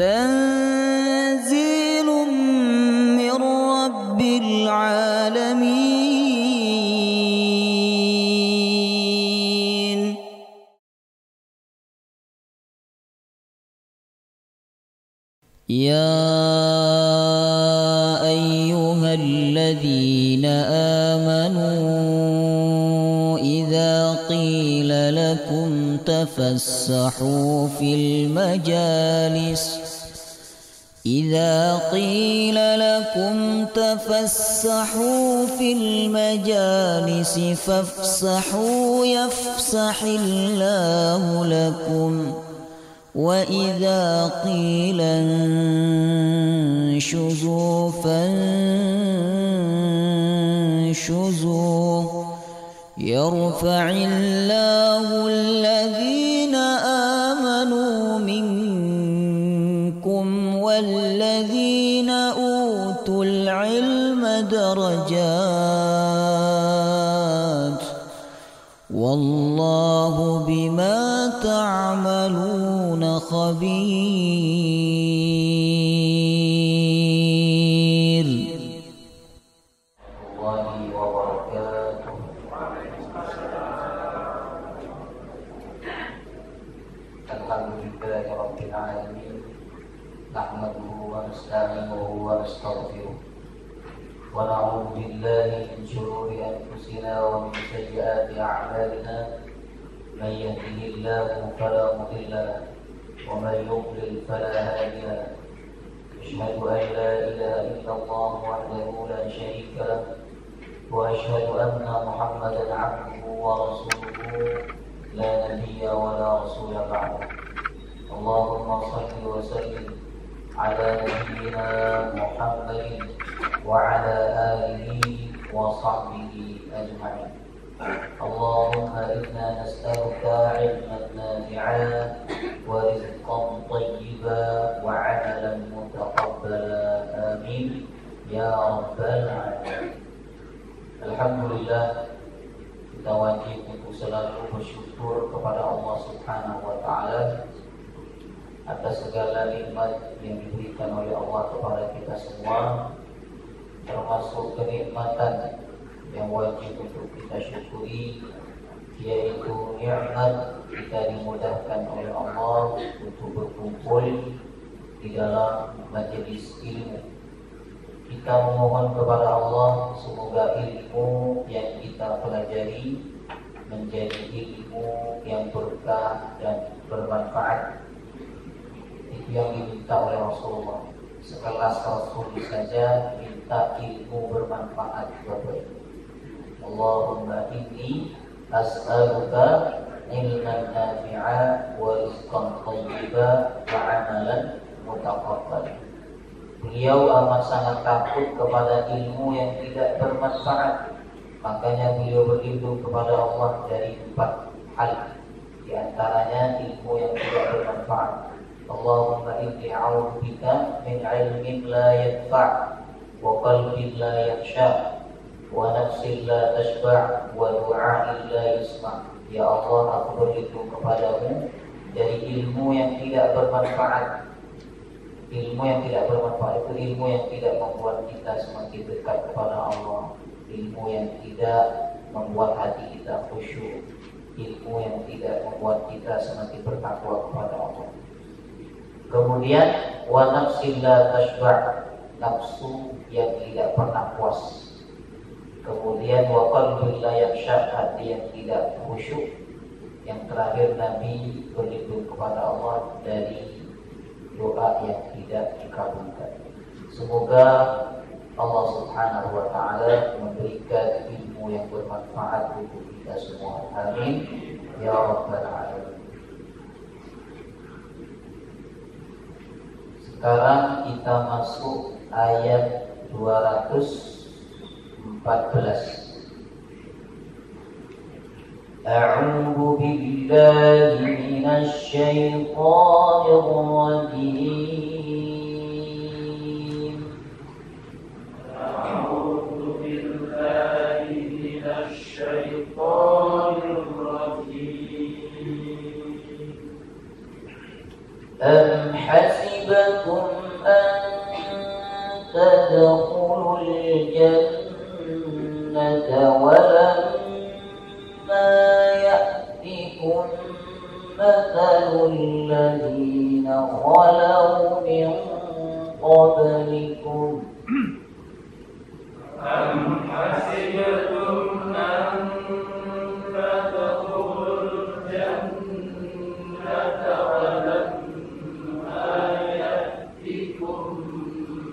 تنزيل من رب العالمين. يا أيها الذين آمنوا إذا قيل لكم تفسحوا في المجالس فافسحوا يفسح الله لكم وإذا قيل انشزوا فانشزوا يرفع الله الذين آمنوا منكم والذين أوتوا العلم درجات والله بما تعملون خبير. الله وبركاته. الحمد لله رب العالمين نحمده ونستعينه ونستغفره ونعوذ بالله من شرور أنفسنا ومن سيئات أعمالنا من يهده الله فلا مضل له ومن يضلل فلا هادي له أشهد أن لا إله إلا الله وحده لا شريك له وأشهد أن محمدا عبده ورسوله لا نبي ولا رسول بعده. اللهم صل وسلم على نبينا محمد وعلى آله وصحبه أجمعين. اللهم إنا نسألك علما نافعا ورزقا طيبا وعملا متقبلا آمين يا رب العالمين. Alhamdulillah, kita wajib untuk selalu bersyukur kepada Allah Subhanahu wa Ta'ala atas segala nikmat yang diberikan oleh Allah kepada kita semua, termasuk kenikmatan yang wajib untuk kita syukuri, yaitu nikmat kita dimudahkan oleh Allah untuk berkumpul di dalam majelis ilmu. Kita memohon kepada Allah semoga ilmu yang kita pelajari menjadi ilmu yang berkah dan bermanfaat. Itu yang diminta oleh Rasulullah. Sekelas Rasul saja minta ilmu bermanfaat Bapak Ibu. Allahumma inni as'aluka ilman nafi'a wa rizqan thayyiba wa amalan mutaqabbal. Beliau amat sangat takut kepada ilmu yang tidak bermanfaat. Makanya beliau berlindung kepada Allah dari 4 hal. Di antaranya ilmu yang tidak bermanfaat. Allahumma inni a'udzubika min ilmin la yanfa' wa qalbin la yakhsha wa nafsin la tashba' wa du'a'in la yusma'. Ya Allah, aku berlindung kepadamu dari ilmu yang tidak bermanfaat. Ilmu yang tidak bermanfaat itu ilmu yang tidak membuat kita semakin dekat kepada Allah. Ilmu yang tidak membuat hati kita khusyuk. Ilmu yang tidak membuat kita semakin bertakwa kepada Allah. Kemudian wa nafsin la tashba', nafsu yang tidak pernah puas. Kemudian wa qalbin la yakhsha, hati yang tidak khusyuk. Yang terakhir Nabi berlindung kepada Allah dari doa yang tidak dikabulkan. Semoga Allah Subhanahu wa Ta'ala memberikan ilmu yang bermanfaat untuk kita semua. Amin ya rabbal alamin. Sekarang kita masuk ayat 214. أعوذ بالله من الشيطان الرجيم. أعوذ بالله من الشيطان الرجيم. أم حسب حسبتم أن تدخلوا الجنة ولما يأتكم مثل الذين خلوا من قبلكم أم حسبتم أن تدخلوا الجنة ولما يأتكم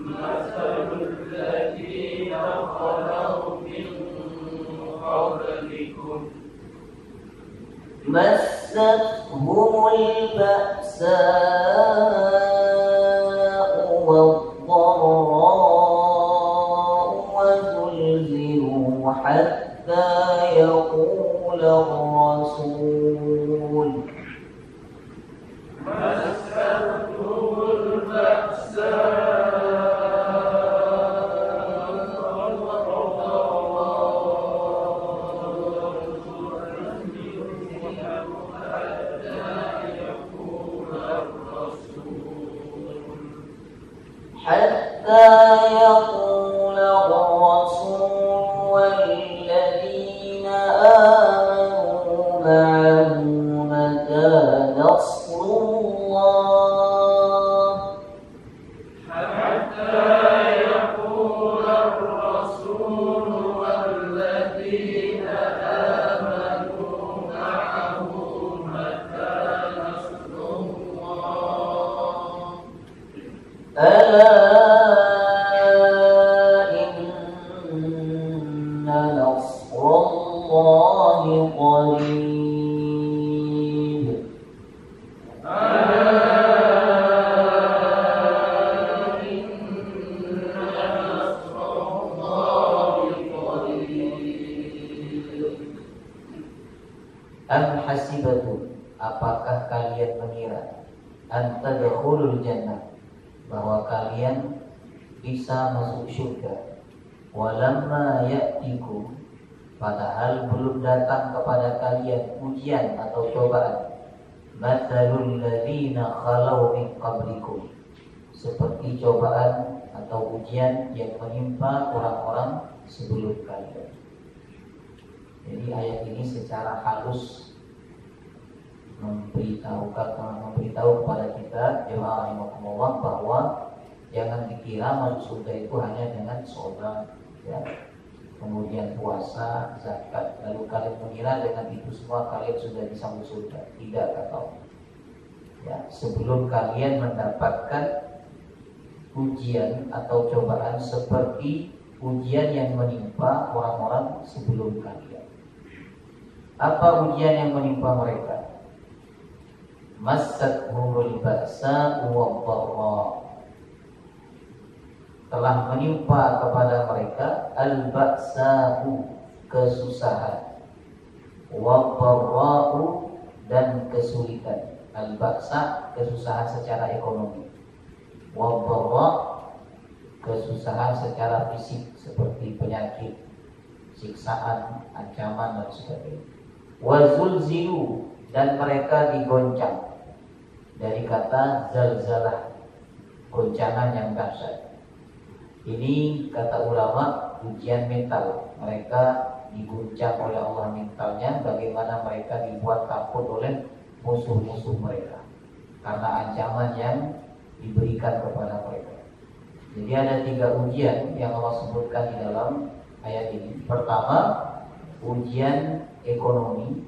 مثل الذين خلوا من قبلكم مستهم البأساء والضراء وزلزلوا حتى يقول الرسول مستهم البأساء حتى يقول الرسول والذين آمنوا معه متى نصر الله حتى يقول الرسول والذين آمنوا معه متى نصر الله ألا إن نصر الله قريب Am hasibatum, apakah kalian mengira an tadkhulul jannah, bahwa kalian bisa masuk surga, walamma ya'tikum, padahal belum datang kepada kalian ujian atau cobaan, matsalul ladzina khalau min qablikum, seperti cobaan atau ujian yang menimpa orang-orang sebelum kalian. Jadi ayat ini secara halus memberitahu kepada kita jemaah rahimakumullah bahwa jangan dikira masuk surga itu hanya dengan sholat, ya, kemudian puasa, zakat, lalu kalian mengira dengan itu semua kalian sudah bisa masuk surga. Tidak, kata Allah. Ya, sebelum kalian mendapatkan ujian atau cobaan seperti ujian yang menimpa orang-orang sebelum kalian. Apa ujian yang menimpa mereka? Massathumul ba'sa wad-dharra, telah menimpa kepada mereka al-ba'sa'u, kesusahan, wad-dharra'u, dan kesulitan. Al-ba'sa, kesusahan secara ekonomi, wad-dharra, kesusahan secara fisik seperti penyakit, siksaan, ancaman, dan sebagainya. Wazulzilu, dan mereka digoncang, dari kata zalzalah, goncangan yang dahsyat. Ini kata ulama ujian mental, mereka diguncang oleh Allah mentalnya, bagaimana mereka dibuat takut oleh musuh-musuh mereka karena ancaman yang diberikan kepada mereka. Jadi ada 3 ujian yang Allah sebutkan di dalam ayat ini. Pertama, ujian ekonomi,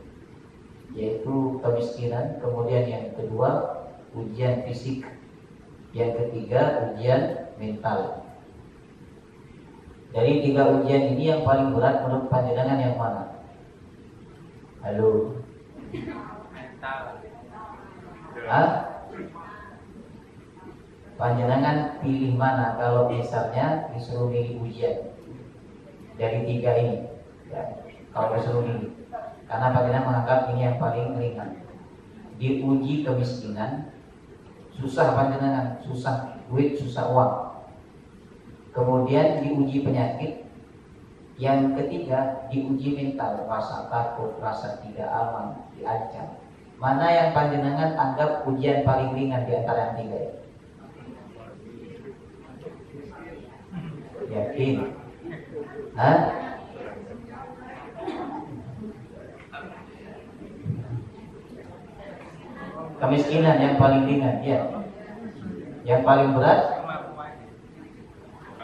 yaitu kemiskinan. Kemudian yang kedua, ujian fisik. Yang ketiga, ujian mental. Dari 3 ujian ini yang paling berat menurut panjenengan yang mana? Halo? Hah? Panjenengan pilih mana kalau misalnya disuruh milih ujian dari 3 ini? Ya, kalau disuruh milih, karena panjenengan menganggap ini yang paling ringan. Diuji kemiskinan, susah panjenengan, susah duit, susah uang. Kemudian diuji penyakit. Yang ketiga, diuji mental, rasa takut, rasa tidak aman, diancam. Mana yang panjenengan anggap ujian paling ringan di antara yang 3 ini? Yakin? Hah? Kemiskinan yang paling ringan, ya. Yang paling berat?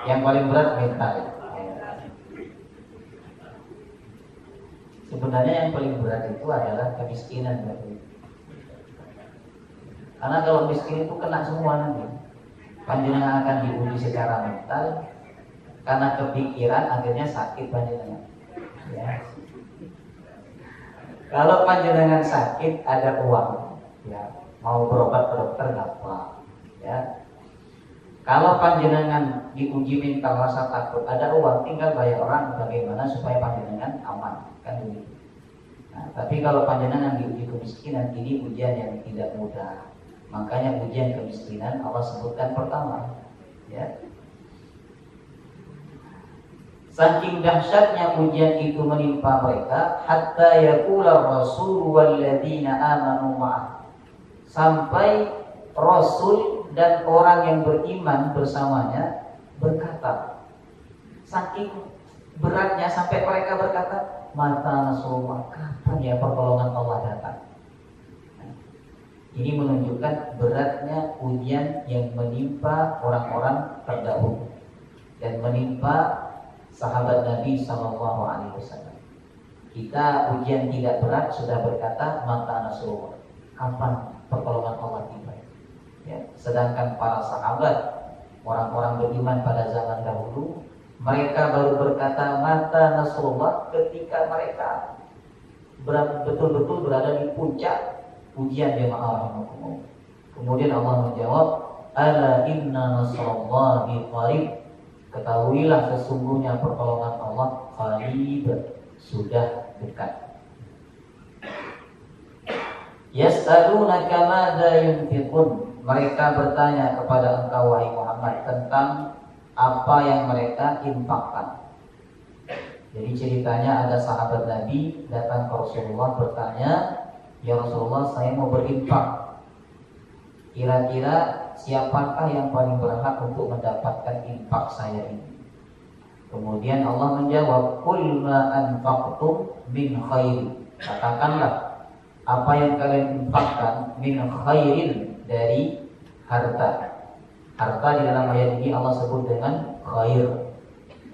Yang paling berat mental. Sebenarnya yang paling berat itu adalah kemiskinan, karena kalau miskin itu kena semua nanti. Panjenengan akan diuji secara mental, karena kepikiran akhirnya sakit panjenengan. Ya. Kalau panjenengan sakit ada uang, ya mau berobat ke dokter gampang. Ya. Kalau panjenengan diuji mental rasa takut, ada uang, tinggal bayar orang bagaimana supaya panjenengan aman, kan begitu. Nah, tapi kalau panjenengan diuji kemiskinan, ini ujian yang tidak mudah. Makanya ujian kemiskinan Allah sebutkan pertama, ya. Saking dahsyatnya ujian itu menimpa mereka, hatta yaqula rasul walladzina amanu ma'ah, sampai Rasul dan orang yang beriman bersamanya berkata, saking beratnya sampai mereka berkata, mata nasrullah, kapan ya pertolongan Allah datang? Ini menunjukkan beratnya ujian yang menimpa orang-orang terdahulu dan menimpa sahabat Nabi SAW. Kita ujian tidak berat sudah berkata mata nasrullah, kapan pertolongan Allah tiba? Ya, sedangkan para sahabat, orang-orang beriman pada zaman dahulu, mereka baru berkata mata nasrullah ketika mereka betul-betul berada di puncak ujian jemaah rahimahumullah. Kemudian Allah menjawab, ala inna nasrullahi qarib, ketahuilah sesungguhnya pertolongan Allah qarib, sudah dekat. Yas'alunaka madza yunfiqun, mereka bertanya kepada engkau wahai Muhammad tentang apa yang mereka infakkan. Jadi ceritanya ada sahabat Nabi datang ke Rasulullah bertanya, ya Rasulullah, saya mau berinfak. Kira-kira siapakah yang paling berhak untuk mendapatkan infak saya ini? Kemudian Allah menjawab, qul ma anfaqtum min khair, katakanlah apa yang kalian infakkan min khairin, dari harta. Harta di dalam ayat ini Allah sebut dengan khair.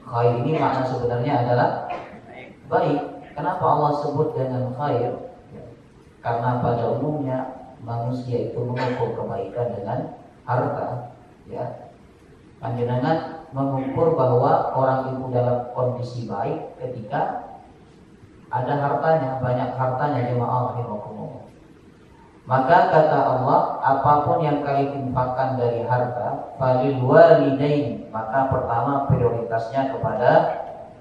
Khair ini makna sebenarnya adalah baik. Kenapa Allah sebut dengan khair? Karena pada umumnya manusia itu mengukur kebaikan dengan harta. Ya, panjenengan mengukur bahwa orang itu dalam kondisi baik ketika ada hartanya, banyak hartanya, jemaah rahimakumullah. Maka kata Allah, apapun yang kalian infakkan dari harta, falil walidain, maka pertama prioritasnya kepada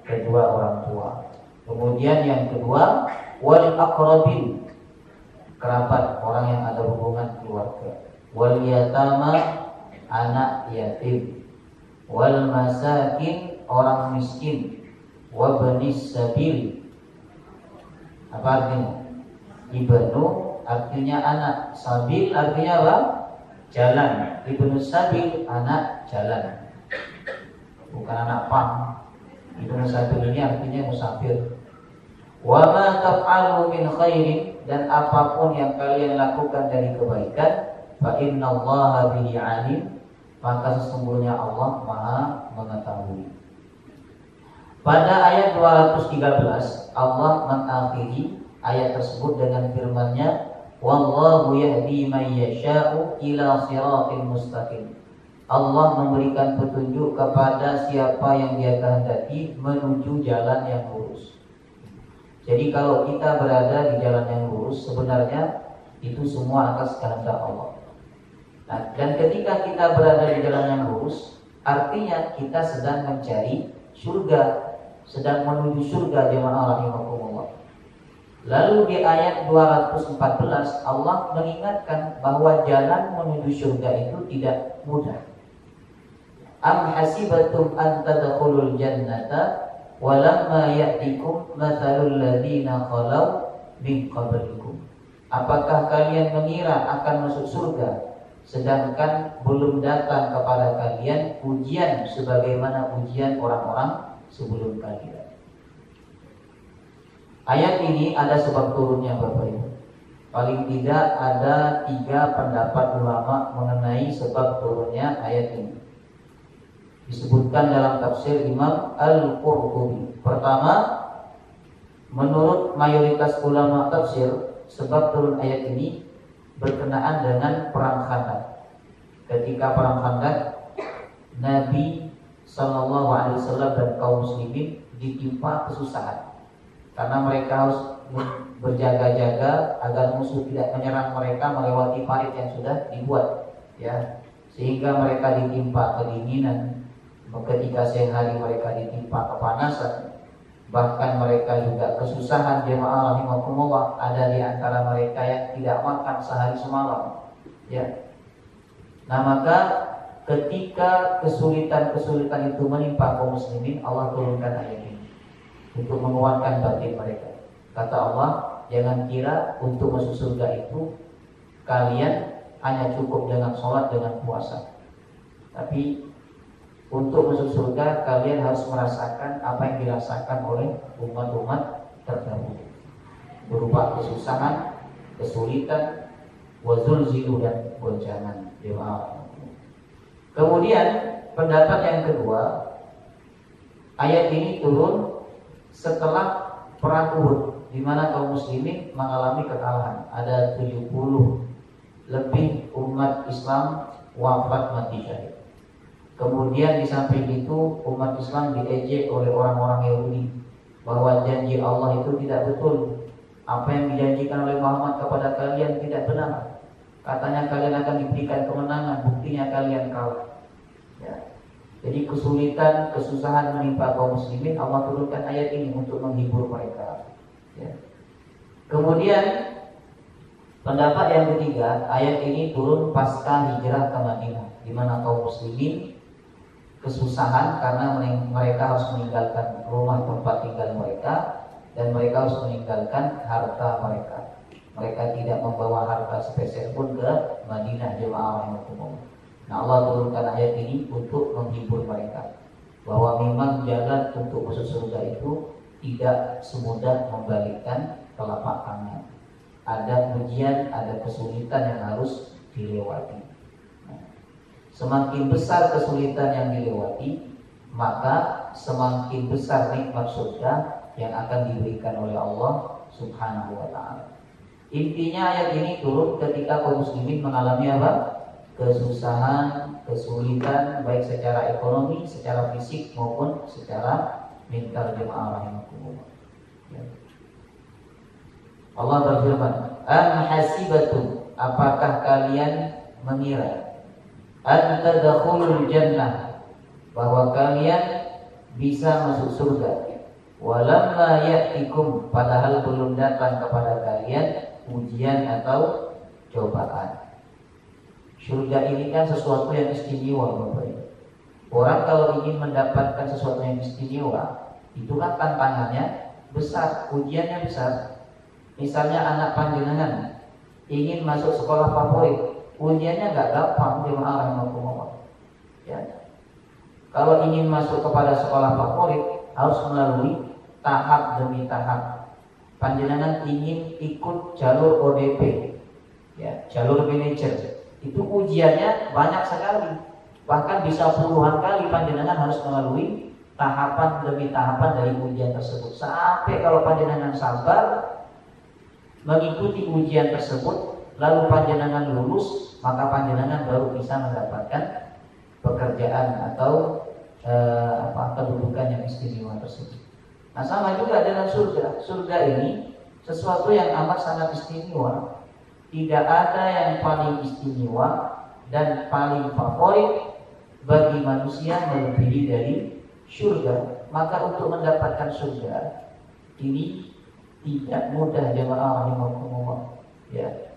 kedua orang tua. Kemudian yang kedua, wal aqrabin, kerabat, orang yang ada hubungan keluarga. Wal yatama, anak yatim. Wal masakin, orang miskin. Wabnis sabil. Apa artinya? Ibnu artinya anak, sabil artinya apa? Jalan. Ibnu sabil, anak jalan, bukan anak pang. Ibnu sabil ini artinya musafir. Wa ma taf'alu min khairin, dan apapun yang kalian lakukan dari kebaikan, fa innallaha bihi alim, maka sesungguhnya Allah Maha mengetahui. Pada ayat 213 Allah mengakhiri ayat tersebut dengan firman-Nya, wallahu yahdi man yasha'u ila siratil mustaqim. Allah memberikan petunjuk kepada siapa yang Dia kehendaki menuju jalan yang lurus. Jadi kalau kita berada di jalan yang lurus, sebenarnya itu semua atas kehendak Allah. Nah, dan ketika kita berada di jalan yang lurus, artinya kita sedang mencari surga, sedang menuju surga, jemaah rahimakumullah. Lalu di ayat 214 Allah mengingatkan bahwa jalan menuju surga itu tidak mudah. Am hasibatum an tadkhulul jannata walamma ya'tikum mathalul ladzina khalau min qablikum. Apakah kalian mengira akan masuk surga sedangkan belum datang kepada kalian ujian sebagaimana ujian orang-orang sebelum kalian. Ayat ini ada sebab turunnya Bapak Ibu. Paling tidak ada 3 pendapat ulama mengenai sebab turunnya ayat ini. Disebutkan dalam tafsir Imam Al-Qurtubi. Pertama, menurut mayoritas ulama tafsir, sebab turun ayat ini berkenaan dengan perang Khandaq. Ketika perang Khandaq, Nabi SAW dan kaum muslimin ditimpa kesusahan karena mereka harus berjaga-jaga agar musuh tidak menyerang mereka melewati parit yang sudah dibuat, ya, sehingga mereka ditimpa kedinginan. Ketika siang hari mereka ditimpa kepanasan, bahkan mereka juga kesusahan. Jemaah rahimakumullah, ada di antara mereka yang tidak makan sehari semalam, ya. Nah, maka ketika kesulitan-kesulitan itu menimpa kaum muslimin, Allah turunkan ayat ini untuk menguatkan batin mereka. Kata Allah, jangan kira untuk masuk surga itu kalian hanya cukup dengan sholat, dengan puasa. Tapi untuk masuk surga kalian harus merasakan apa yang dirasakan oleh umat-umat terdahulu, berupa kesusahan, kesulitan, wazulzilu dan goncangan. Kemudian pendapat yang kedua, ayat ini turun setelah perang Uhud, di mana kaum muslimin mengalami kekalahan. Ada 70 lebih umat Islam wafat mati syahid. Kemudian di samping itu umat Islam diejek oleh orang-orang Yahudi bahwa janji Allah itu tidak betul. Apa yang dijanjikan oleh Muhammad kepada kalian tidak benar. Katanya kalian akan diberikan kemenangan, buktinya kalian kalah. Ya. Jadi kesulitan, kesusahan menimpa kaum muslimin, Allah turunkan ayat ini untuk menghibur mereka. Ya. Kemudian pendapat yang ketiga, ayat ini turun pasca hijrah ke Madinah, di mana kaum muslimin kesusahan karena mereka harus meninggalkan rumah tempat tinggal mereka dan mereka harus meninggalkan harta mereka. Mereka tidak membawa harta sepeser pun ke Madinah, jemaah rahimakumullah. Nah, Allah turunkan ayat ini untuk menghibur mereka bahwa memang jalan untuk masuk surga itu tidak semudah membalikkan telapak tangan. Ada ujian, ada kesulitan yang harus dilewati. Semakin besar kesulitan yang dilewati, maka semakin besar nikmat surga yang akan diberikan oleh Allah Subhanahu wa ta'ala. Intinya ayat ini turun ketika kaum muslimin mengalami apa? Kesusahan, kesulitan, baik secara ekonomi, secara fisik maupun secara mental, jemaah rahimakumullah. Allah berfirman, "Am hasibatum, apakah kalian mengira an tadkhulul jannah, bahwa kalian bisa masuk surga, walamma ya'tikum, padahal belum datang kepada kalian ujian atau cobaan." Surga ini kan sesuatu yang istimewa, Bapak Ibu. Orang kalau ingin mendapatkan sesuatu yang istimewa, itu kan tantangannya besar, ujiannya besar. Misalnya anak panjenengan ingin masuk sekolah favorit, ujiannya nggak gampang, jemaah rahimakumullah. Ya. Kalau ingin masuk kepada sekolah favorit harus melalui tahap demi tahap. Panjenengan ingin ikut jalur ODP, ya, jalur manajer, itu ujiannya banyak sekali. Bahkan bisa puluhan kali panjenengan harus melalui tahapan demi tahapan dari ujian tersebut. Sampai kalau panjenengan sabar mengikuti ujian tersebut, lalu panjenengan lulus, maka panjenengan baru bisa mendapatkan pekerjaan atau kedudukan yang istimewa tersebut. Nah, sama juga dengan surga. Surga ini sesuatu yang amat sangat istimewa. Tidak ada yang paling istimewa dan paling favorit bagi manusia melebihi dari surga. Maka untuk mendapatkan surga ini tidak mudah, jemaah rahimakumullah. Ya.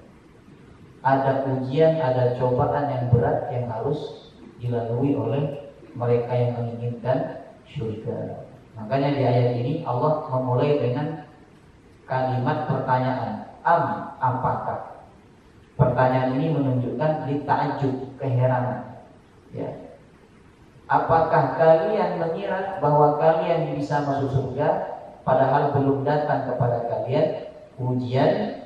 Ada ujian, ada cobaan yang berat yang harus dilalui oleh mereka yang menginginkan surga. Makanya di ayat ini Allah memulai dengan kalimat pertanyaan, apakah? Pertanyaan ini menunjukkan ta'ajjub, keheranan. Ya. Apakah kalian mengira bahwa kalian bisa masuk surga padahal belum datang kepada kalian ujian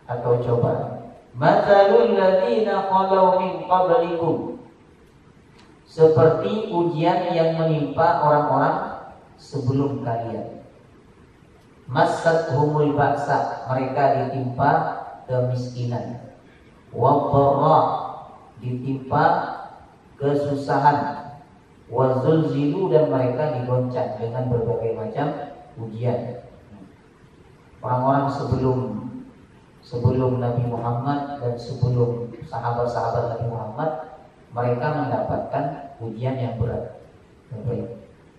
atau cobaan? Matsalul ladzina qalu min qablikum, seperti ujian yang menimpa orang-orang sebelum kalian. Massathumul ba'sa, mereka ditimpa kemiskinan. Wadh-dharra, ditimpa kesusahan. Wazulzilu, dan mereka digoncang dengan berbagai macam ujian. Orang-orang sebelum Nabi Muhammad dan sebelum sahabat-sahabat Nabi Muhammad, mereka mendapatkan ujian yang berat.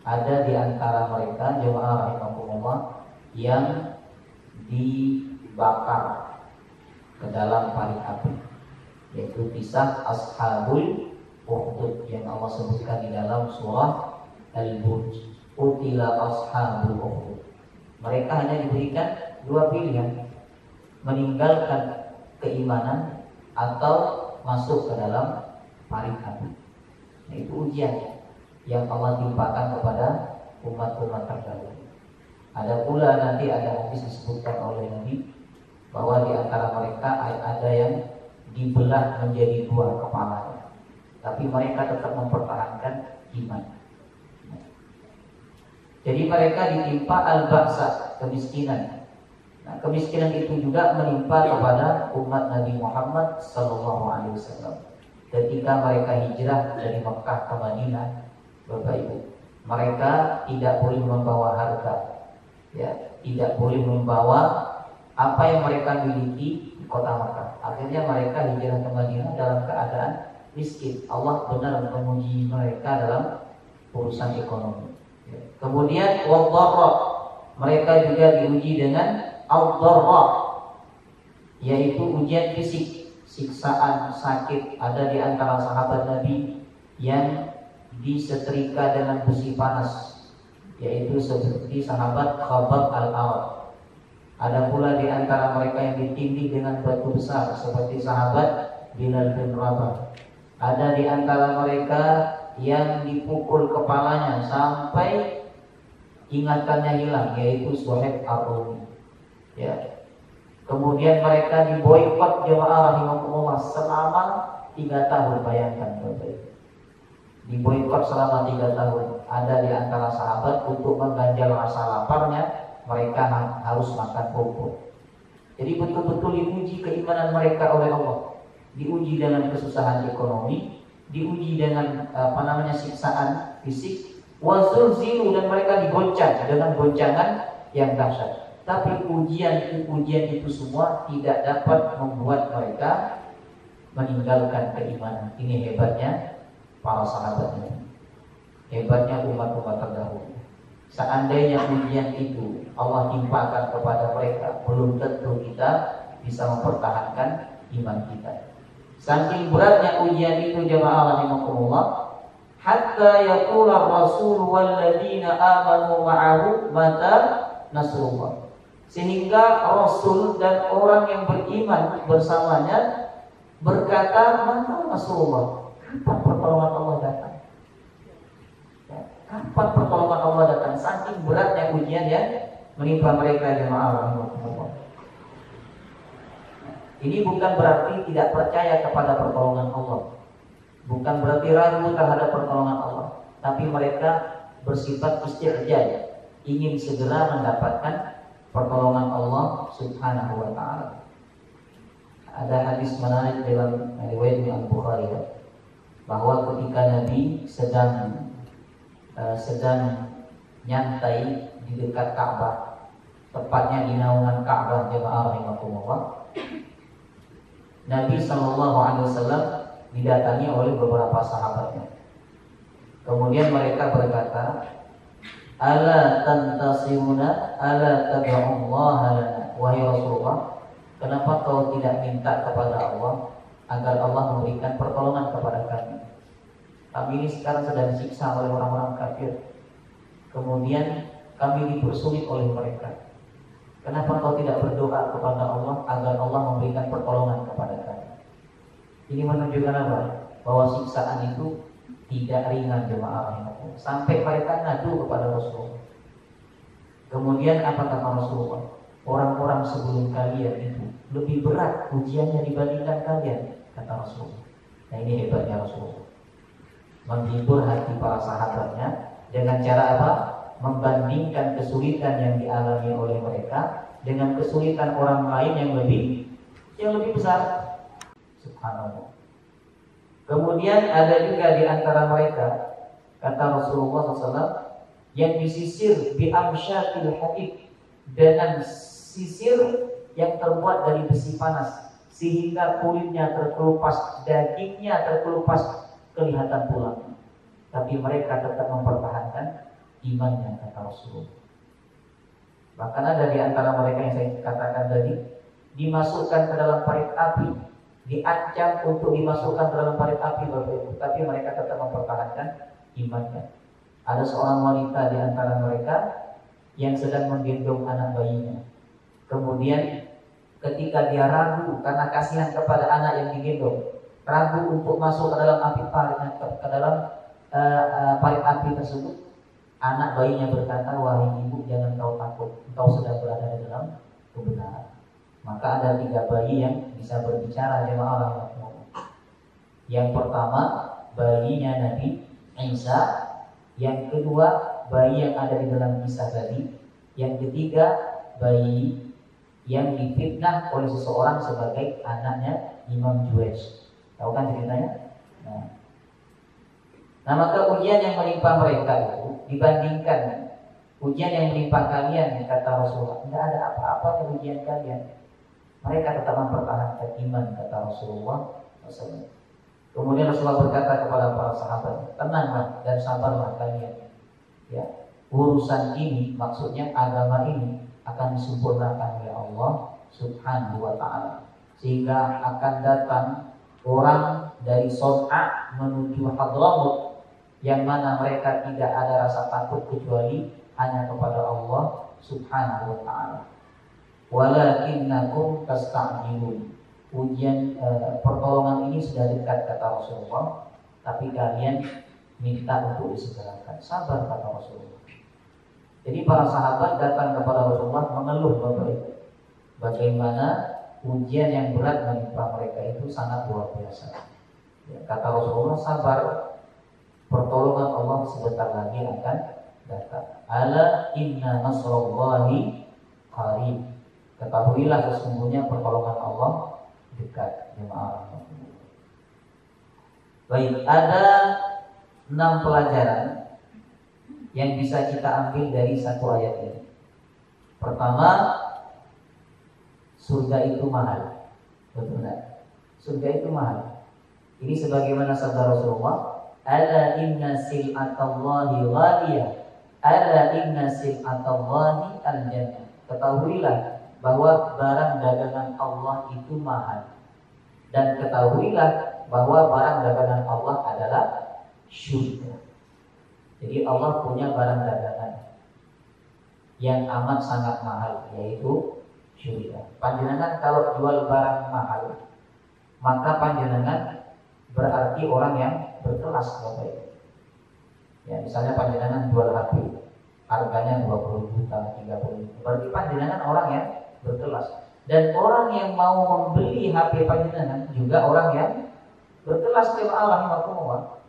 Ada di antara mereka, jemaah rahimakumullah, yang dibakar ke dalam paling api, yaitu kisah Ashabul Ukhdud yang Allah sebutkan di dalam surah Al-Buruj. Qutila ashabul ukhdud. Mereka hanya diberikan dua pilihan, meninggalkan keimanan atau masuk ke dalam paling api. Nah, itu ujian yang Allah timpakan kepada umat-umat terdahulu. Ada pula nanti ada hadis disebutkan oleh Nabi bahwa di antara mereka ada yang dibelah menjadi dua kepalanya, tapi mereka tetap mempertahankan iman. Jadi mereka ditimpa al-ba'sa, kemiskinan. Nah, kemiskinan itu juga menimpa kepada umat Nabi Muhammad SAW. Ketika mereka hijrah dari Mekah ke Madinah, Bapak Ibu, mereka tidak boleh membawa harta, ya, tidak boleh membawa apa yang mereka miliki di kota Mekah. Akhirnya mereka hijrah ke Madinah dalam keadaan miskin. Allah benar menguji mereka dalam urusan ekonomi. Kemudian wadh-dharra, mereka juga diuji dengan al-dharra, yaitu ujian fisik, siksaan, sakit. Ada di antara sahabat Nabi yang disetrika dengan besi panas, yaitu seperti sahabat Khabbab al-Arab. Ada pula di antara mereka yang ditindih dengan batu besar, seperti sahabat Bilal bin Rabah. Ada di antara mereka yang dipukul kepalanya sampai ingatannya hilang, yaitu Suhaib ar-Rumi. Ya. Kemudian mereka diboikot jemaah rahimakumullah selama 3 tahun. Bayangkan Bapak. Diboikot selama 3 tahun. Ada di antara sahabat untuk mengganjal rasa laparnya, mereka harus makan kerupuk. Jadi betul-betul diuji keimanan mereka oleh Allah. Diuji dengan kesusahan ekonomi, diuji dengan siksaan fisik, wazulzilu, dan mereka digoncang dengan goncangan yang dahsyat. Tapi ujian itu semua tidak dapat membuat mereka meninggalkan keimanan. Ini hebatnya para sahabat ini, hebatnya umat-umat terdahulu. Seandainya ujian itu Allah timpakan kepada mereka, belum tentu kita bisa mempertahankan iman kita. Saking beratnya ujian itu jemaah rahimakumullah, hatta yaqula rasul walladzina amanu ma'ahu mata nasrullah. Sehingga Rasul dan orang yang beriman bersamanya berkata, mata nasrullah, kapan pertolongan Allah datang? Kapan pertolongan Allah datang? Saking beratnya ujian yang menimpa mereka jemaah rahimakumullah. Ini bukan berarti tidak percaya kepada pertolongan Allah, bukan berarti ragu terhadap pertolongan Allah, tapi mereka bersifat istirja, ingin segera mendapatkan pertolongan Allah Subhanahu wa ta'ala. Ada hadis menarik dalam riwayat Al-Bukhari bahwa ketika Nabi sedang nyantai di dekat Ka'bah, tepatnya di naungan Ka'bah jemaah rahimakumullah, Nabi SAW didatangi oleh beberapa sahabatnya. Kemudian mereka berkata, ala tantasiruna ala tad'ullaha lana, wahai Rasulullah, kenapa kau tidak minta kepada Allah agar Allah memberikan pertolongan kepada kami? Kami ini sekarang sedang disiksa oleh orang-orang kafir, kemudian kami dipersulit oleh mereka. Kenapa kau tidak berdoa kepada Allah agar Allah memberikan pertolongan kepada kami? Ini menunjukkan apa? Bahwa siksaan itu tidak ringan jemaah rahimahullah. Sampai mereka ngadu kepada Rasulullah. Kemudian apa kata Rasulullah? Orang-orang sebelum kalian itu lebih berat ujiannya dibandingkan kalian, kata Rasulullah. Nah, ini hebatnya Rasulullah. Menghibur hati para sahabatnya dengan cara apa? Membandingkan kesulitan yang dialami oleh mereka dengan kesulitan orang lain yang lebih besar. Subhanallah. Kemudian ada juga di antara mereka, kata Rasulullah SAW, yang disisir bi amsyatil hadid, dengan sisir yang terbuat dari besi panas, sehingga kulitnya terkelupas, dagingnya terkelupas, kelihatan tulang. Tapi mereka tetap mempertahankan imannya, kata Rasulullah. Bahkan ada di antara mereka yang saya katakan tadi, dimasukkan ke dalam parit api, diancam untuk dimasukkan ke dalam parit api, tapi mereka tetap mempertahankan imannya. Ada seorang wanita di antara mereka yang sedang menggendong anak bayinya. Kemudian ketika dia ragu karena kasihan kepada anak yang digendong, ragu untuk masuk ke dalam parit api tersebut, anak bayinya berkata, "Wahai ibu, jangan kau takut, engkau sedang berada di dalam kebenaran." Maka ada 3 bayi yang bisa berbicara jemaah rahimahullah. Yang pertama, bayinya Nabi Isa. Yang kedua, bayi yang ada di dalam kisah tadi. Yang ketiga, bayi yang difitnah oleh seseorang sebagai anaknya Imam Juwais. Tahu kan ceritanya? Nah, maka ujian yang menimpa mereka itu dibandingkan ujian yang menimpa kalian, kata Rasulullah, tidak ada apa-apa dengan ujian kalian. Mereka tetap mempertahankan iman, kata Rasulullah SAW. Kemudian Rasulullah berkata kepada para sahabat, tenanglah dan sabarlah kalian. Ya, urusan ini, maksudnya agama ini akan disempurnakan oleh Allah Subhanahu wa Ta'ala, sehingga akan datang orang dari Son'a menuju Hadramut, yang mana mereka tidak ada rasa takut kecuali hanya kepada Allah Subhanahu wa Ta'ala. Walakinnakum tasta'jilun. Ujian pertolongan ini sudah dekat, kata Rasulullah, tapi kalian minta untuk disegerakan. Sabar, kata Rasulullah. Jadi para sahabat datang kepada Rasulullah mengeluh bagaimana ujian yang berat menimpa mereka itu sangat luar biasa. Ya, kata Rasulullah, sabar, pertolongan Allah sebentar lagi akan datang. Ala inna nasrullahi qarib. Ketahuilah sesungguhnya pertolongan Allah dekat. Jemaah. Baik, ada 6 pelajaran yang bisa kita ambil dari satu ayat ini. Pertama, surga itu mahal. Betul tak? Surga itu mahal. Ini sebagaimana sabda Rasulullah, ala inna sil'atallahi ghaliyah, ala inna sil'atallahi al-jannah. Ketahuilah bahwa barang dagangan Allah itu mahal, dan ketahuilah bahwa barang dagangan Allah adalah syurga. Jadi Allah punya barang dagangan yang amat sangat mahal, yaitu syurga. Panjenengan kalau jual barang mahal, maka panjenengan berarti orang yang berkelas, Bapak Ibu. Ya, misalnya panjenengan jual HP, harganya 20 juta, 30 juta, berarti panjenengan orang yang berkelas. Dan orang yang mau membeli HP panjenengan juga orang yang berkelas. Jemaah rahimahumullah.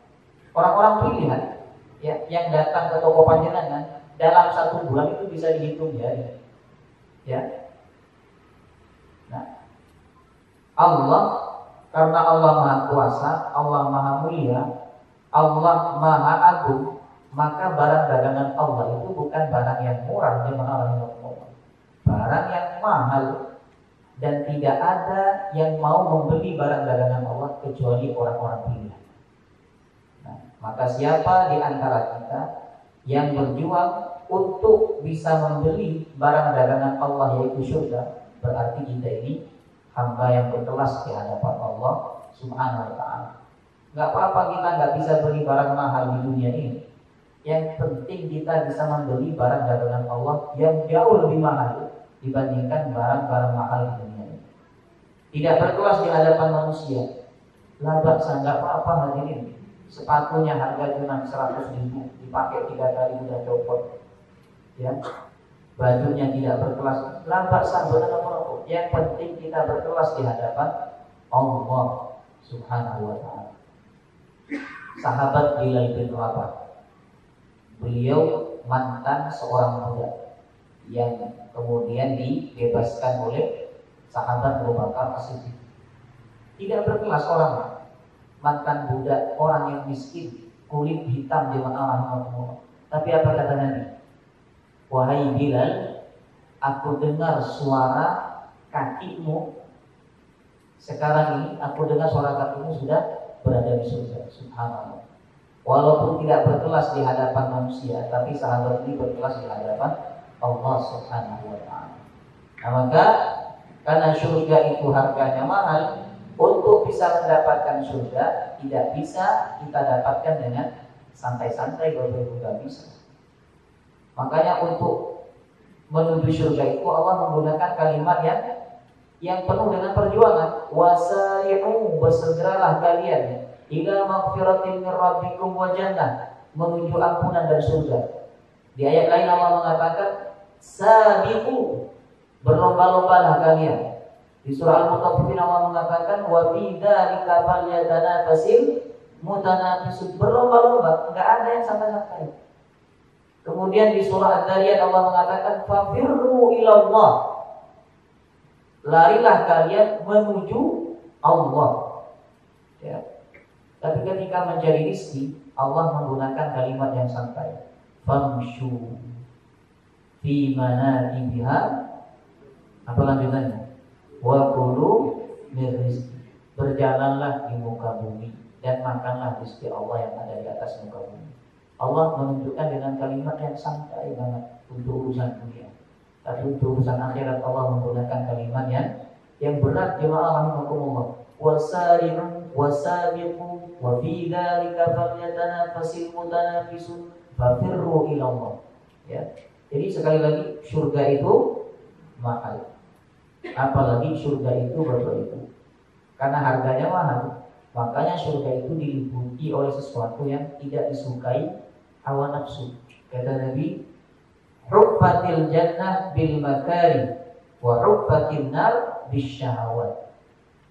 Orang-orang pilihan ya, yang datang ke toko panjenengan dalam 1 bulan itu bisa dihitung jari. Ya. Nah, Allah, karena Allah Maha Kuasa, Allah Maha Mulia, Allah Maha Agung, maka barang dagangan Allah itu bukan barang yang murah, jemaah rahimahumullah. Barang yang mahal, dan tidak ada yang mau membeli barang dagangan Allah kecuali orang-orang pilihan. Nah, maka siapa di antara kita yang berjuang untuk bisa membeli barang dagangan Allah, yaitu surga, berarti kita ini hamba yang berkelas di hadapan Allah Subhanahu wa Ta'ala. Gak apa-apa kita gak bisa beli barang mahal di dunia ini. Yang penting kita bisa membeli barang dagangan Allah yang jauh lebih mahal dibandingkan barang-barang mahal di dunia ini. Tidak berkelas di hadapan manusia, Lah nggak apa-apa hadirin. Sepatunya harga cuma 100.000, dipakai 3 kali udah copot. Ya. Bajunya tidak berkelas, lambat benar merokok. Yang penting kita berkelas di hadapan Allah Subhanahu wa taala. Sahabat Bilal bin Rabah, beliau mantan seorang budak yang kemudian dibebaskan oleh sahabat Abu Bakar As-Siddiq. Tidak berkelas orang, mantan budak, orang yang miskin, kulit hitam jemaah. Tapi apa kata Nabi? Wahai Bilal, aku dengar suara kakimu. Sekarang ini aku dengar suara kakimu sudah berada di surga. Subhanallah. Walaupun tidak berkelas di hadapan manusia, tapi sahabat ini berkelas di hadapan Allah Subhanahu wa taala. Nah, maka karena surga itu harganya mahal, untuk bisa mendapatkan surga tidak bisa kita dapatkan dengan santai-santai, gak bisa. Makanya untuk menuju surga itu Allah menggunakan kalimat yang penuh dengan perjuangan. Wasari'u, bersegeralah kalian ila maghfiratin min rabbikum wa jannah, menuju ampunan dan surga. Di ayat lain Allah mengatakan sabiqu, berlomba-lombalah kalian. Di surah Al-Mutaffifin Allah mengatakan wa fi dzalika falyatanafasil mutanafisun, berlomba-lomba, enggak ada yang santai-santai. Kemudian di surah Ad-Dariyat Allah mengatakan fafirru ilallah, larilah kalian menuju Allah. Ya. Tapi ketika mencari rezeki, Allah menggunakan kalimat yang santai. Famshu fi manakibiha, apa lanjutannya? Wa kulu min rizqi, berjalanlah di muka bumi dan makanlah rezeki Allah yang ada di atas muka bumi. Allah menunjukkan dengan kalimat yang santai banget untuk urusan dunia. Tapi untuk urusan akhirat Allah menggunakan kalimat yang berat. Jemaah rahimakumullah. Wasari'u wasabiqu wa fi dzalika falyatanafasil mutanafisun fafirru ila Allah. Ya. Jadi sekali lagi surga itu mahal. Apalagi surga itu Bapak Ibu. Karena harganya mahal, makanya surga itu diliputi oleh sesuatu yang tidak disukai hawa nafsu. Kata Nabi, huffatil jannah bil makari wa huffatin nar bisyahawat.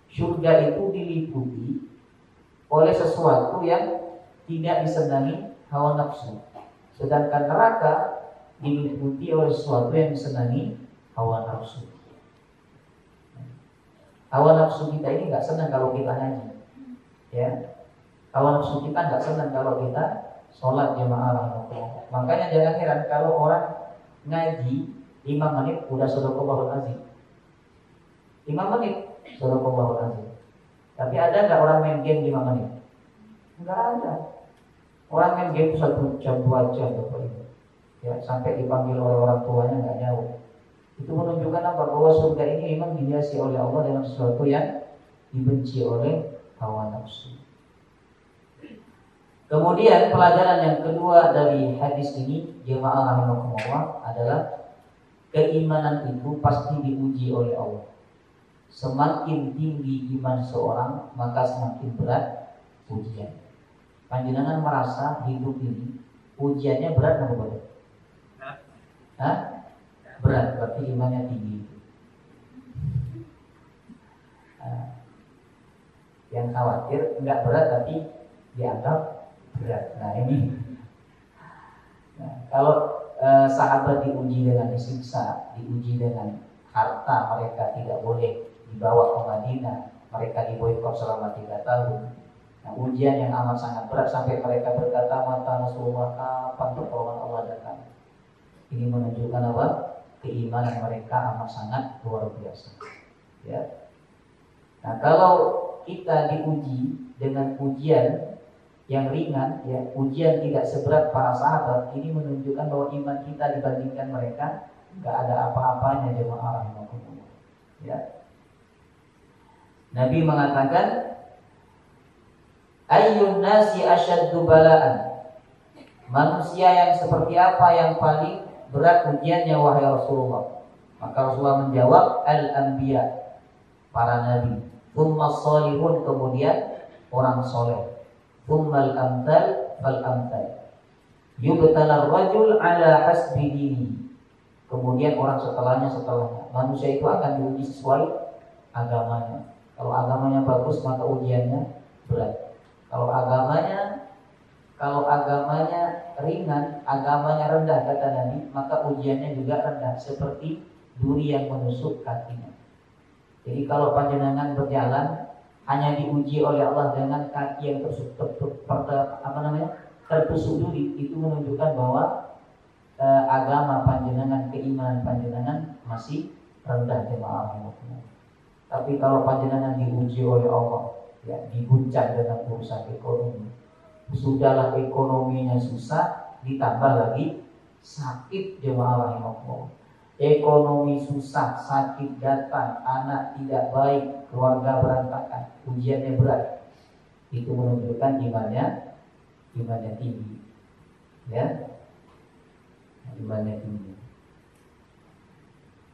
Surga itu diliputi oleh sesuatu yang tidak disenangi hawa nafsu. Sedangkan neraka diliputi oleh sesuatu yang disenangi hawa nafsu. Hawa nafsu kita ini nggak senang kalau kita ngaji, ya. Hawa nafsu kita nggak senang kalau kita sholat jamaah. Makanya jangan heran kalau orang ngaji 5 menit udah sadaqallahul azim. 5 menit sadaqallahul azim. Tapi ada nggak orang main game 5 menit? Nggak ada. Orang main game 1 jam 2 jam ya, sampai dipanggil oleh orang tuanya nggak jauh. Itu menunjukkan apa? Bahwa surga ini memang dihiasi oleh Allah dengan sesuatu yang dibenci oleh hawa nafsu. Kemudian pelajaran yang kedua dari hadis ini, jemaah rahimakumullah, adalah keimanan itu pasti diuji oleh Allah. Semakin tinggi iman seorang, maka semakin berat ujian. Panjenengan merasa hidup ini ujiannya berat atau berat? Hah? Berat, berarti imannya tinggi. Yang khawatir enggak berat tapi dianggap berat. Nah ini, kalau sahabat diuji dengan disiksa, diuji dengan harta, mereka tidak boleh dibawa ke Madinah, mereka diboikot selama 3 tahun. Nah, ujian yang amat sangat berat sampai mereka berkata, mata Rasulullah, kapan pertolongan Allah datang? Ini menunjukkan apa? Keimanan mereka amat sangat luar biasa. Ya. Nah, kalau kita diuji dengan ujian yang ringan, ya, ujian tidak seberat para sahabat, ini menunjukkan bahwa iman kita dibandingkan mereka nggak ada apa-apanya, jemaah rahimakumullah. Ya. Nabi mengatakan, ayyun nasi asyaddu bala'an, manusia yang seperti apa yang paling berat ujiannya wahai Rasulullah? Maka Rasulullah menjawab, al-anbiya, para nabi, tsumma shalihun, kemudian orang soleh. Tsummal amthal fal amthal. Yubtala ar-rajul ala hasbi dinihi. Kemudian orang setelahnya. Manusia itu akan diuji sesuai agamanya. Kalau agamanya bagus maka ujiannya berat. Kalau agamanya ringan, agamanya rendah kata Nabi, maka ujiannya juga rendah seperti duri yang menusuk kakinya. Jadi kalau panjenengan berjalan hanya diuji oleh Allah dengan kaki yang tertusuk duri, itu menunjukkan bahwa agama panjenengan, keimanan panjenengan masih rendah jemaah. Tapi kalau panjenengan diuji oleh Allah, ya, diguncang dengan urusan ekonomi, sudahlah ekonominya susah, ditambah lagi sakit jemaah rahimahullah. Ekonomi susah, sakit datang, anak tidak baik, keluarga berantakan, ujiannya berat. Itu menunjukkan imannya tinggi, ya, imannya tinggi.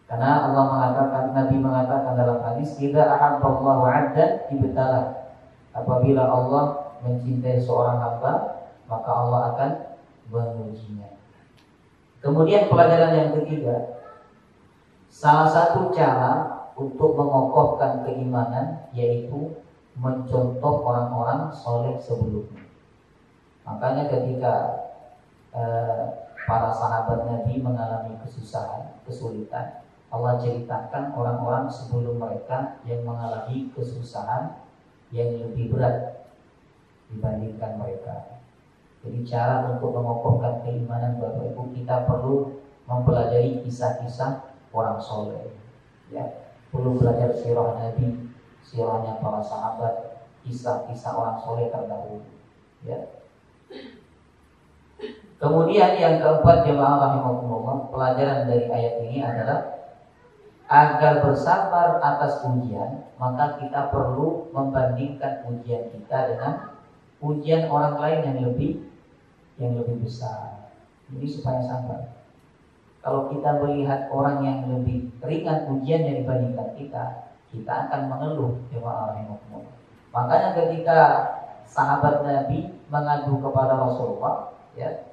Karena Allah mengatakan, Nabi mengatakan dalam hadis, "Idza ahabballahu 'abdan ibtalah." Apabila Allah mencintai seorang hamba, maka Allah akan mengujinya. Kemudian pelajaran yang ketiga, salah satu cara untuk mengokohkan keimanan yaitu mencontoh orang-orang soleh sebelumnya. Makanya ketika para sahabat Nabi mengalami kesusahan, kesulitan, Allah ceritakan orang-orang sebelum mereka yang mengalami kesusahan yang lebih berat dibandingkan mereka. Jadi cara untuk mengokohkan keimanan Bapak Ibu, kita perlu mempelajari kisah-kisah orang soleh, ya, perlu belajar sirah Nabi, sirahnya para sahabat, kisah-kisah orang soleh terdahulu, ya. Kemudian yang keempat jemaah rahimakumullah, pelajaran dari ayat ini adalah agar bersabar atas ujian, maka kita perlu membandingkan ujian kita dengan ujian orang lain yang lebih besar. Jadi supaya sabar. Kalau kita melihat orang yang lebih ringan ujiannya dibandingkan kita akan mengeluh jemaah rahimakumullah. Makanya ketika sahabat Nabi mengadu kepada Rasulullah, ya,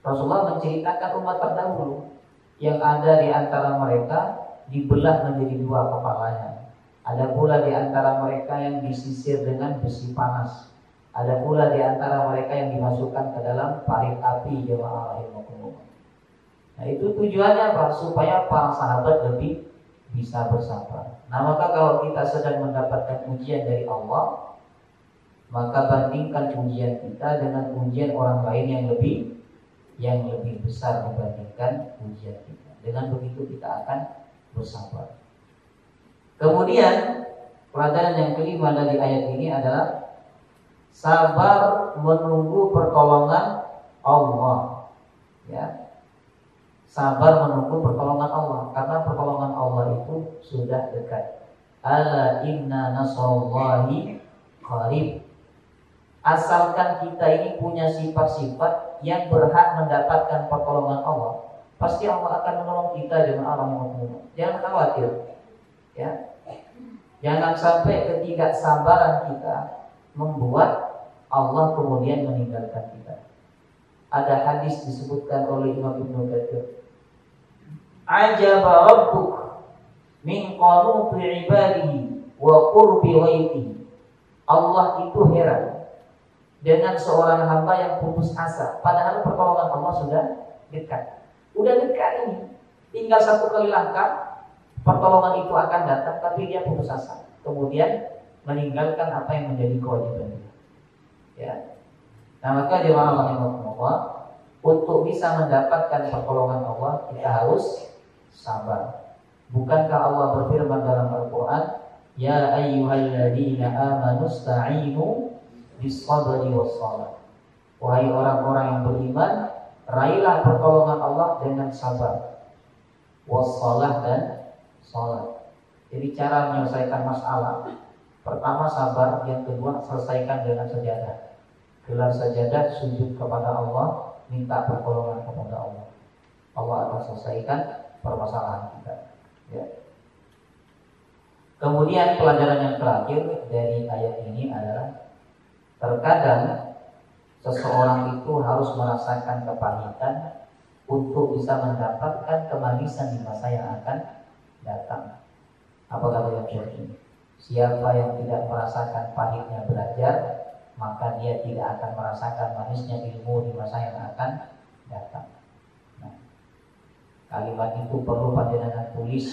Rasulullah menceritakan umat terdahulu yang ada di antara mereka dibelah menjadi dua kepalanya. Ada pula di antara mereka yang disisir dengan besi panas. Ada pula di antara mereka yang dimasukkan ke dalam parit api jemaah rahimakumullah. Nah, itu tujuannya apa? Supaya para sahabat lebih bisa bersabar. Nah, maka kalau kita sedang mendapatkan ujian dari Allah, maka bandingkan ujian kita dengan ujian orang lain yang lebih besar dibandingkan ujian kita. Dengan begitu kita akan bersabar. Kemudian pelajaran yang kelima dari ayat ini adalah sabar menunggu pertolongan Allah, ya. Sabar menunggu pertolongan Allah, karena pertolongan Allah itu sudah dekat. Ala inna nasrullahi qarib. Asalkan kita ini punya sifat-sifat yang berhak mendapatkan pertolongan Allah, pasti Allah akan menolong kita jemaah rahimakumullah. Jangan khawatir, ya. Jangan sampai ketidaksabaran kita membuat Allah kemudian meninggalkan kita. Ada hadis disebutkan oleh Imam Ibnu Katsir, "Ajaba rabbuk min qanuti ibadihi wa qurbi ghairihi." Allah itu heran dengan seorang hamba yang putus asa, padahal pertolongan Allah sudah dekat. Udah dekat ini, tinggal satu kali langkah pertolongan itu akan datang, tapi dia putus asa, kemudian meninggalkan apa yang menjadi kewajibannya, ya. Nah, maka jemaah rahimakumullah, untuk bisa mendapatkan pertolongan Allah kita harus sabar. Bukankah Allah berfirman dalam Al-Quran, "Ya ayyuhalladzina amanu sta'inu bis-sabri was-shalah." Wahai orang-orang yang beriman, raihlah pertolongan Allah dengan sabar, was-shalah, dan salat. Jadi cara menyelesaikan masalah, pertama sabar, yang kedua selesaikan dengan sajadah. Gelar sajadah, sujud kepada Allah, minta pertolongan kepada Allah. Allah akan selesaikan permasalahan kita, ya. Kemudian pelajaran yang terakhir dari ayat ini adalah terkadang seseorang itu harus merasakan kepahitan untuk bisa mendapatkan kemanisan di masa yang akan datang. Apa kata yang ini? Siapa yang tidak merasakan pahitnya belajar, maka dia tidak akan merasakan manisnya ilmu di masa yang akan datang. Nah, kalimat itu perlu panjenengan tulis,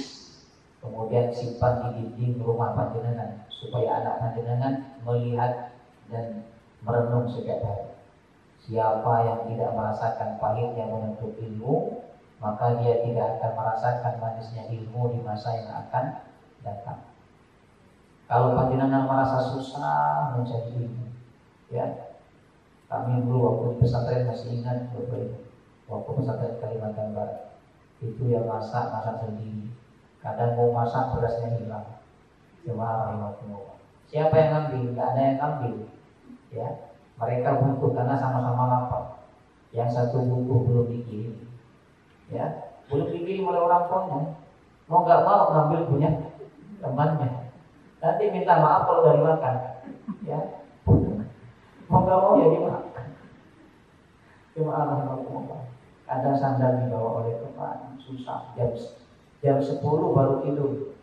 kemudian simpan di dinding rumah panjenengan supaya anak panjenengan melihat dan merenung setiap hari. Siapa yang tidak merasakan pahitnya menuntut ilmu, maka dia tidak akan merasakan manisnya ilmu di masa yang akan datang. Kalau panjenengan merasa susah mencari ilmu, ya, kami dulu waktu di pesantren masih ingat waktu pesantren Kalimantan Barat itu yang masak sendiri. Kadang mau masak berasnya hilang. Siapa yang ngambil? Tidak ada yang ngambil. Ya, mereka butuh karena sama-sama lapar. Yang satu butuh belum dikirim. Ya, belum dikirim oleh orang tuanya. Mau nggak mau ngambil punya temannya. Nanti minta maaf kalau udah dimakan. Ya, mau nggak mau ya dimakan. Cuma alhamdulillah. Kadang sandal dibawa oleh teman, susah. Jam 10 baru tidur.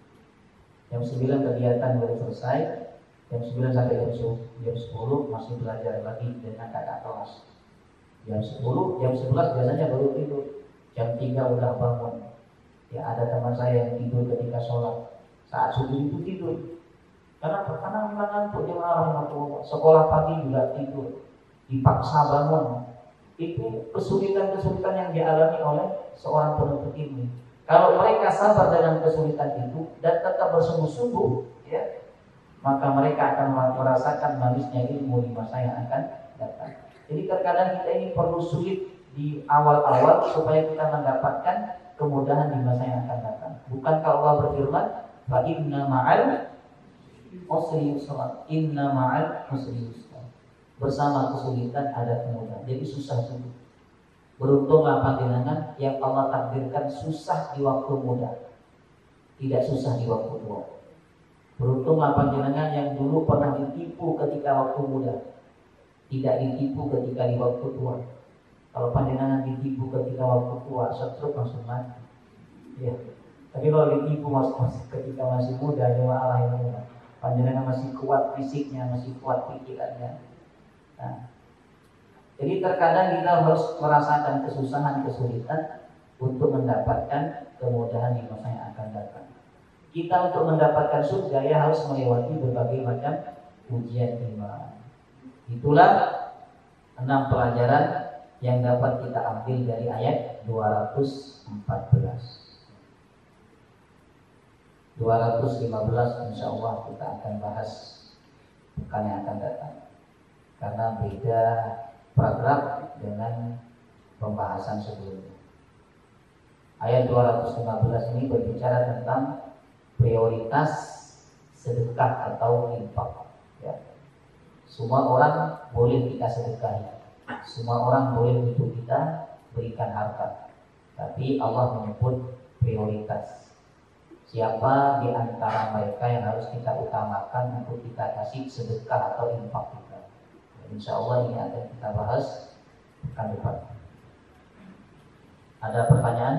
Jam 9 kegiatan baru selesai. Jam 9 sampai jam 10 masih belajar lagi dengan kakak kelas. Jam 10, jam 11 biasanya baru tidur. Jam 3 udah bangun. Ya, ada teman saya yang tidur ketika sholat. Saat subuh itu tidur. Karena ngantuk dia sekolah pagi juga tidur. Dipaksa bangun. Itu kesulitan-kesulitan yang dialami oleh seorang penuntut ilmu. Kalau mereka sabar dengan kesulitan itu dan tetap bersungguh-sungguh, ya, maka mereka akan merasakan manisnya ilmu di masa yang akan datang. Jadi terkadang kita ini perlu sulit di awal-awal supaya kita mendapatkan kemudahan di masa yang akan datang. Bukankah Allah berfirman, "Fa inna ma'al usri yusra." Inna ma'al usri yusra. Bersama kesulitan ada kemudahan. Jadi susah dulu. Beruntunglah panjenengan yang Allah takdirkan susah di waktu muda, tidak susah di waktu tua. Beruntunglah panjenengan yang dulu pernah ditipu ketika waktu muda, tidak ditipu ketika di waktu tua. Kalau panjenengan ditipu ketika waktu tua, stroke langsung mati. Ya. Tapi kalau ditipu ketika masih muda, jemaah ini panjenengan masih kuat fisiknya, masih kuat pikirannya. Nah, jadi terkadang kita harus merasakan kesusahan, kesulitan untuk mendapatkan kemudahan di masa yang akan datang. Kita untuk mendapatkan surga ya harus melewati berbagai macam ujian iman. Itulah 6 pelajaran yang dapat kita ambil dari ayat 214. 215 insya Allah kita akan bahas pekan yang akan datang. Karena beda paragraf dengan pembahasan sebelumnya. Ayat 215 ini berbicara tentang prioritas sedekah atau infak. Ya. Semua orang boleh kita sedekahi, semua orang boleh untuk kita berikan harta. Tapi Allah menyebut prioritas. Siapa di antara mereka yang harus kita utamakan untuk kita kasih sedekah atau infak kita? Insya Allah ini akan kita bahas pekan depan. Ada pertanyaan?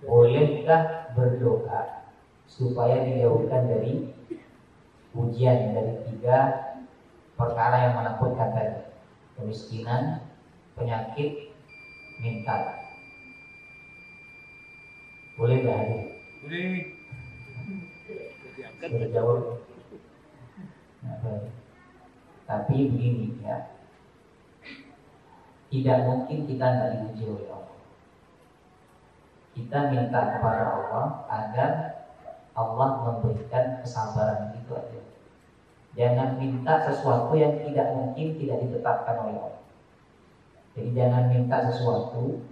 Bolehkah berdoa supaya dijauhkan dari ujian dari 3 perkara yang menakutkan tadi? Kemiskinan, penyakit, minta. Boleh nggak ada? Boleh. Sudah jawab. Nah, tapi begini ya, tidak mungkin kita nggak diuji oleh Allah. Kita minta kepada Allah agar Allah memberikan kesabaran, itu aja. Jangan minta sesuatu yang tidak mungkin tidak ditetapkan oleh Allah. Jadi jangan minta sesuatu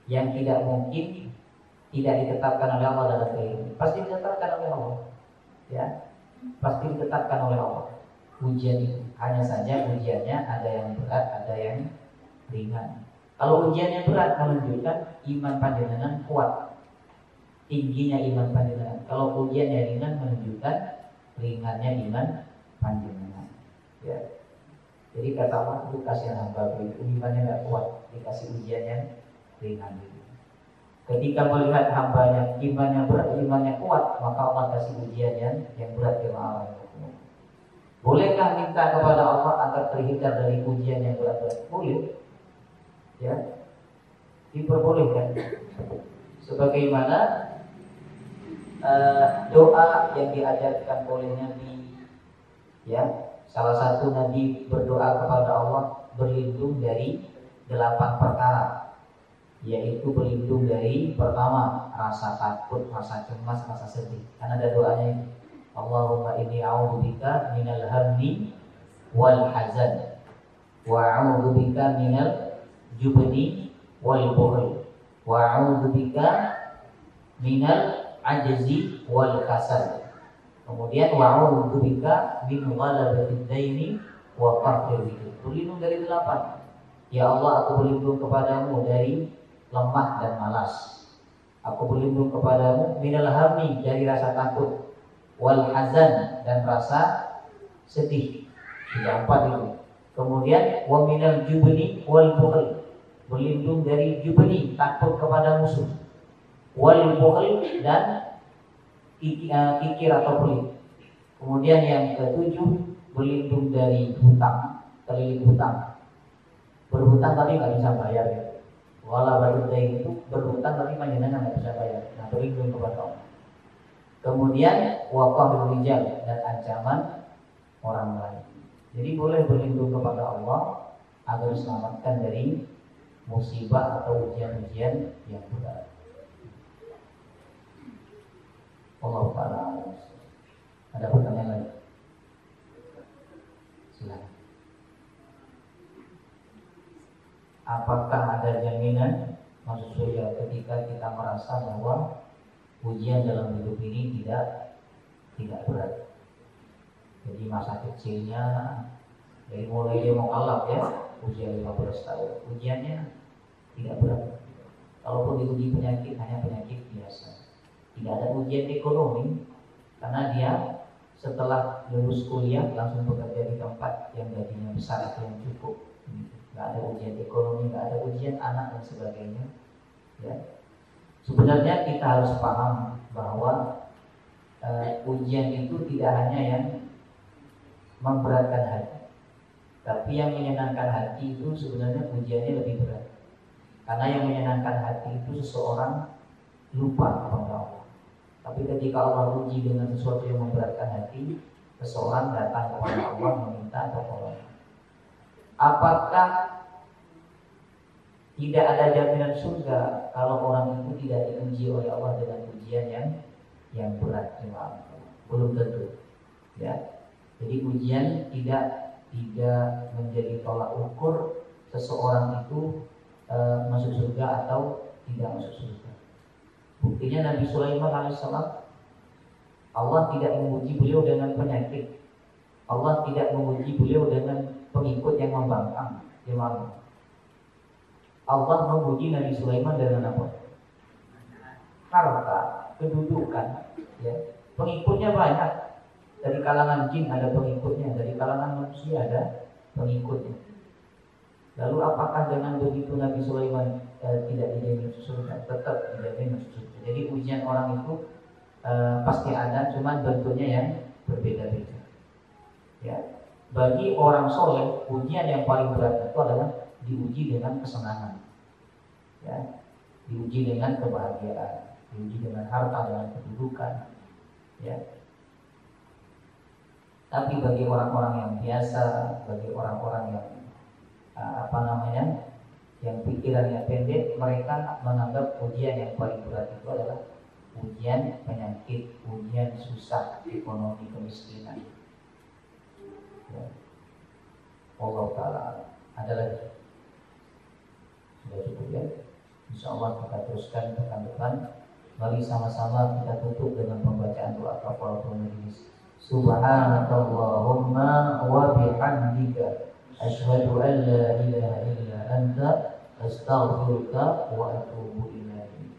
yang tidak mungkin tidak ditetapkan oleh Allah dalam kehidupan. Pasti ditetapkan oleh Allah, ya. Pasti ditetapkan oleh Allah. Ujian itu hanya saja ujiannya ada yang berat, ada yang ringan. Kalau ujiannya berat menunjukkan iman panjenengan kuat. tingginya iman panjenengan. Kalau ujiannya ringan menunjukkan ringannya iman panjenengan. Ya. Jadi kata Allah itu kasihan hamba itu imannya nggak kuat, dikasih ujian yang ringan. Ketika melihat hambanya imannya berat, imannya kuat, maka Allah kasih ujian yang berat ke Allah. Bolehkah minta kepada Allah agar terhindar dari ujian yang berat-berat? Boleh. Ya. Diperbolehkan. Sebagaimana doa yang diajarkan oleh Nabi, ya, salah satu Nabi berdoa kepada Allah berlindung dari 8 perkara, yaitu berlindung dari pertama rasa takut, rasa cemas, rasa sedih. Karena ada doanya, Allahumma inni a'udzubika minal hammi wal hazan wa a'udzubika minal jubni wal bukhl wa a'udzubika minal ajzi wal kasal. Kemudian wa'udzubika min ghalabatid daini wa qahrir rijal. Berlindung dari 8. Ya Allah, aku berlindung kepadamu dari lemah dan malas. Aku berlindung kepadamu minal hammi, dari rasa takut, wal hazan, dan rasa sedih. Sudah 4 itu. Kemudian wa minal jubni wal bukhl, berlindung dari jubni, takut kepada musuh, wal bukhl, dan kikir atau pelit. Kemudian yang ke-7, berlindung dari hutang, terlilit hutang. Berhutang tapi nggak bisa bayar, ya. Wala barudain itu berhutang tapi panjenengan nggak bisa bayar. Nah, berlindung kepada Allah. Kemudian waqahul rijal, dan ancaman orang lain. Jadi boleh berlindung kepada Allah agar diselamatkan dari musibah atau ujian-ujian yang berat. Allah Ta'ala. Ada pertanyaan lagi? Silakan. Apakah ada jaminan masuk surga ketika kita merasa bahwa ujian dalam hidup ini tidak berat? Jadi masa kecilnya dari mulai dia mau kalap, ya, usia 15 tahun, ujiannya tidak berat. Kalaupun diuji penyakit, hanya penyakit biasa. Tidak ada ujian ekonomi, karena dia setelah lulus kuliah langsung bekerja di tempat yang gajinya besar atau yang cukup. Tidak ada ujian ekonomi, tidak ada ujian anak dan sebagainya. Ya. Sebenarnya kita harus paham bahwa ujian itu tidak hanya yang memberatkan hati, tapi yang menyenangkan hati itu sebenarnya ujiannya lebih berat. Karena yang menyenangkan hati itu seseorang lupa kepada Allah. Tapi ketika Allah uji dengan sesuatu yang memberatkan hati, seseorang datang kepada Allah meminta pertolongan. Apakah tidak ada jaminan surga kalau orang itu tidak diuji oleh Allah dengan ujian yang berat? Belum tentu. Ya. Jadi ujian tidak menjadi tolak ukur seseorang itu masuk surga atau tidak masuk surga. Buktinya Nabi Sulaiman alaihissalam, Allah tidak menguji beliau dengan penyakit, Allah tidak menguji beliau dengan pengikut yang membangkang. Allah menguji Nabi Sulaiman dengan apa? Harta, kedudukan, ya. Pengikutnya banyak. Dari kalangan jin ada pengikutnya, dari kalangan manusia ada pengikutnya. Lalu apakah dengan begitu Nabi Sulaiman tidak dijamin surga? Tetap dijamin surga. Jadi ujian orang itu pasti ada, cuman bentuknya yang berbeda-beda. Ya. Bagi orang soleh, ujian yang paling berat itu adalah diuji dengan kesenangan, ya, diuji dengan kebahagiaan, diuji dengan harta, dengan kedudukan, ya. Tapi bagi orang-orang yang biasa, bagi orang-orang yang yang pikirannya pendek, mereka menganggap ujian yang paling berat itu adalah ujian penyakit, ujian susah, ekonomi, kemiskinan. Ya. Allah Ta'ala. Ada lagi? Sudah cukup, ya? InsyaAllah kita teruskan pekan depan. Mari sama-sama kita tutup dengan pembacaan doa kafaratul majlis. Subhanakallahumma wa bihamdika asyhadu an la ilaha illa anta astaghfiruka wa atubu ilaik.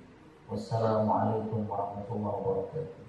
Wassalamualaikum warahmatullahi wabarakatuh.